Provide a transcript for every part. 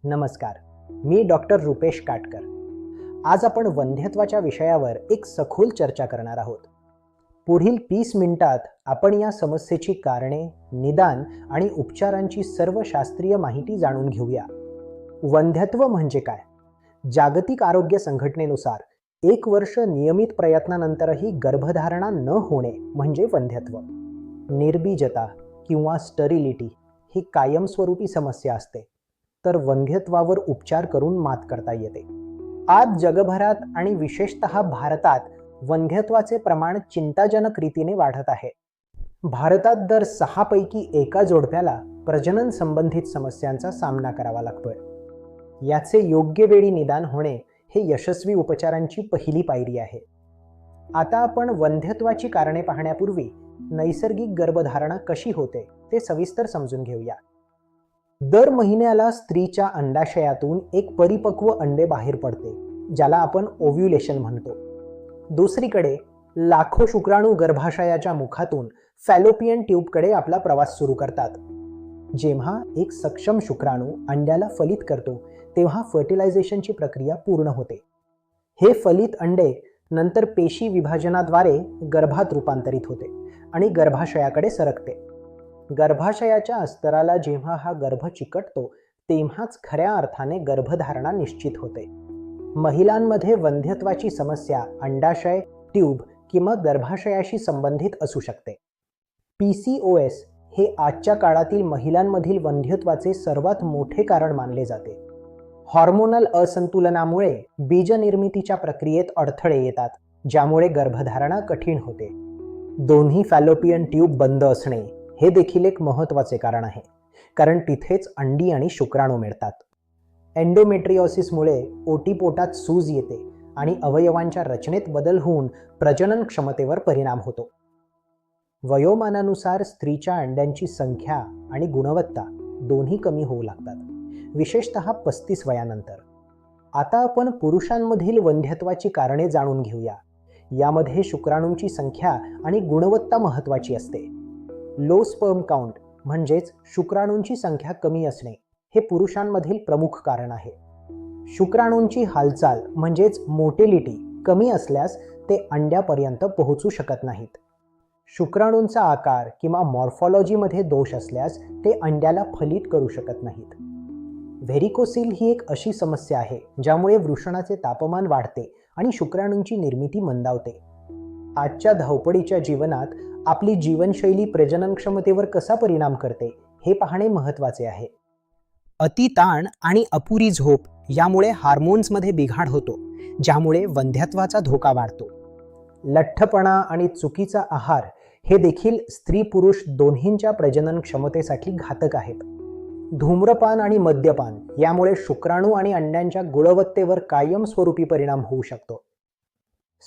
नमस्कार, मी डॉक्टर रुपेश काटकर. आज आपण वंध्यत्वाच्या विषयावर एक सखोल चर्चा करणार आहोत. पुढील 30 मिनिटात आपण या समस्येची कारणे, निदान आणि उपचारांची सर्व शास्त्रीय माहिती जाणून घेऊया. वंध्यत्व म्हणजे काय? जागतिक आरोग्य संघटनेनुसार 1 वर्ष नियमित प्रयत्नानंतरही गर्भधारणा न होणे म्हणजे वंध्यत्व. निर्बीजता किंवा स्टरिलिटी ही कायमस्वरूपी समस्या असते, तर वंध्यत्वावर उपचार करून मात करता येते. आज जगभरात आणि विशेषतः भारतात वंध्यत्वाचे प्रमाण चिंताजनक रीतीने वाढत आहे. भारतात दर 6 पैकी एका जोडप्याला प्रजनन संबंधित समस्यांचा सामना करावा लागतोय. याचे योग्य वेळी निदान होणे हे यशस्वी उपचारांची पहिली पायरी आहे. आता आपण वंध्यत्वाची कारणे पाहण्यापूर्वी नैसर्गिक गर्भधारणा कशी होते ते सविस्तर समजून घेऊया. दर महिन्याला स्त्रीच्या अंडाशयातून एक परिपक्व अंडे बाहेर पडते, ज्याला आपण ओव्ह्युलेशन म्हणतो. दुसरीकडे लाखो शुक्राणू गर्भाशयाच्या मुखातून फॅलोपियन ट्यूबकडे आपला प्रवास सुरू करतात. जेव्हा एक सक्षम शुक्राणू अंड्याला फलित करतो तेव्हा फर्टिलायझेशनची प्रक्रिया पूर्ण होते. हे फलित अंडे नंतर पेशी विभाजनाद्वारे गर्भात रूपांतरित होते आणि गर्भाशयाकडे सरकते. गर्भाशयाच्या अस्तराला जेव्हा हा गर्भ चिकटतो तेव्हाच खऱ्या अर्थाने गर्भधारणा निश्चित होते. महिलांमध्ये वंध्यत्वाची समस्या अंडाशय, ट्यूब किंवा गर्भाशयाशी संबंधित असू शकते. PCOS हे आजच्या काळातील महिलांमधील वंध्यत्वाचे सर्वात मोठे कारण मानले जाते. हॉर्मोनल असंतुलनामुळे बीजनिर्मितीच्या प्रक्रियेत अडथळे येतात, ज्यामुळे गर्भधारणा कठीण होते. दोन्ही फॅलोपियन ट्यूब बंद असणे हे देखील एक महत्त्वाचे कारण आहे, कारण तिथेच अंडी आणि शुक्राणू मिळतात. एंडोमेट्रियोसिसमुळे ओटीपोटात सूज येते आणि अवयवांच्या रचनेत बदल होऊन प्रजनन क्षमतेवर परिणाम होतो. वयोमानानुसार स्त्रीच्या अंड्यांची संख्या आणि गुणवत्ता दोन्ही कमी होऊ लागतात, विशेषतः 35 वयानंतर. आता आपण पुरुषांमधील वंध्यत्वाची कारणे जाणून घेऊया. यामध्ये शुक्राणूंची संख्या आणि गुणवत्ता महत्त्वाची असते. लो स्पर्म काउंट म्हणजेच शुक्राणूंची संख्या कमी असणे हे पुरुषांमधील प्रमुख कारण आहे. शुक्राणूंची हालचाल म्हणजेच मोटिलिटी कमी असल्यास ते अंड्यापर्यंत पोहोचू शकत नाहीत. शुक्राणूंचा आकार किंवा मॉर्फॉलॉजीमध्ये दोष असल्यास ते अंड्याला फलित करू शकत नाहीत. व्हेरिकोसिल ही एक अशी समस्या आहे ज्यामुळे वृषणाचे तापमान वाढते आणि शुक्राणूंची निर्मिती मंदावते. आजच्या धावपळीच्या जीवनात आपली जीवनशैली प्रजनन क्षमतेवर कसा परिणाम करते हे पाहणे महत्त्वाचे आहे. अतिताण आणि अपुरी झोप यामुळे हार्मोन्समध्ये बिघाड होतो, ज्यामुळे वंध्यत्वाचा धोका वाढतो. लठ्ठपणा आणि चुकीचा आहार हे देखील स्त्री पुरुष दोन्हींच्या प्रजनन क्षमतेसाठी घातक आहेत. धूम्रपान आणि मद्यपान यामुळे शुक्राणू आणि अंड्यांच्या गुणवत्तेवर कायमस्वरूपी परिणाम होऊ शकतो.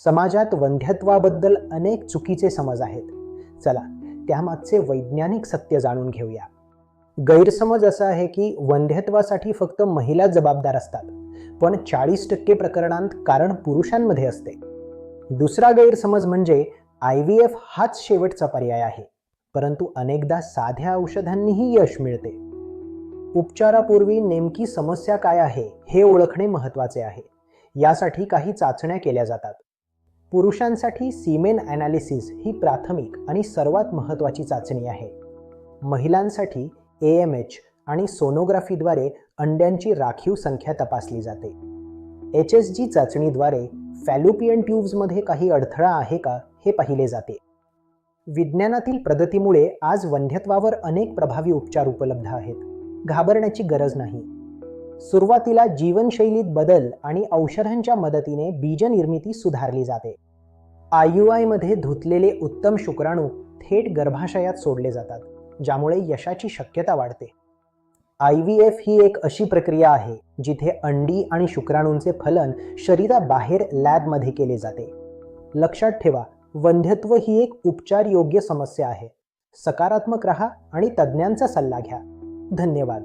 समाजात वंध्यत्वाबद्दल अनेक चुकीचे समज आहेत. चला त्यामागचे वैज्ञानिक सत्य जाणून घेऊया. गैरसमज असा आहे की वंध्यत्वासाठी फक्त महिला जबाबदार असतात, पण 40% प्रकरणांत कारण पुरुषांमध्ये असते. दुसरा गैरसमज म्हणजे IVF हाच शेवटचा पर्याय आहे, परंतु अनेकदा साध्या औषधांनीही यश मिळते. उपचारापूर्वी नेमकी समस्या काय आहे हे ओळखणे महत्त्वाचे आहे. यासाठी काही चाचण्या केल्या जातात. पुरुषांसाठी सीमेन ॲनालिसिस ही प्राथमिक आणि सर्वात महत्त्वाची चाचणी आहे. महिलांसाठी AMH आणि सोनोग्राफीद्वारे अंड्यांची राखीव संख्या तपासली जाते. HSG चाचणीद्वारे फॅलोपियन ट्यूब्समध्ये काही अडथळा आहे का हे पाहिले जाते. विज्ञानातील प्रगतीमुळे आज वंध्यत्वावर अनेक प्रभावी उपचार उपलब्ध आहेत. घाबरण्याची गरज नाही. सुरुवातीला जीवनशैलीत बदल आणि औषधांच्या मदतीने बीजनिर्मिती सुधारली जाते. IUI मध्ये धुतलेले उत्तम शुक्राणू थेट गर्भाशयात सोडले जातात, ज्यामुळे यशाची शक्यता वाढते. IVF ही एक अशी प्रक्रिया आहे जिथे अंडी आणि शुक्राणूंचे फलन शरीराबाहेर लॅबमध्ये केले जाते. लक्षात ठेवा, वंध्यत्व ही एक उपचारयोग्य समस्या आहे. सकारात्मक रहा आणि तज्ज्ञांचा सल्ला घ्या. धन्यवाद.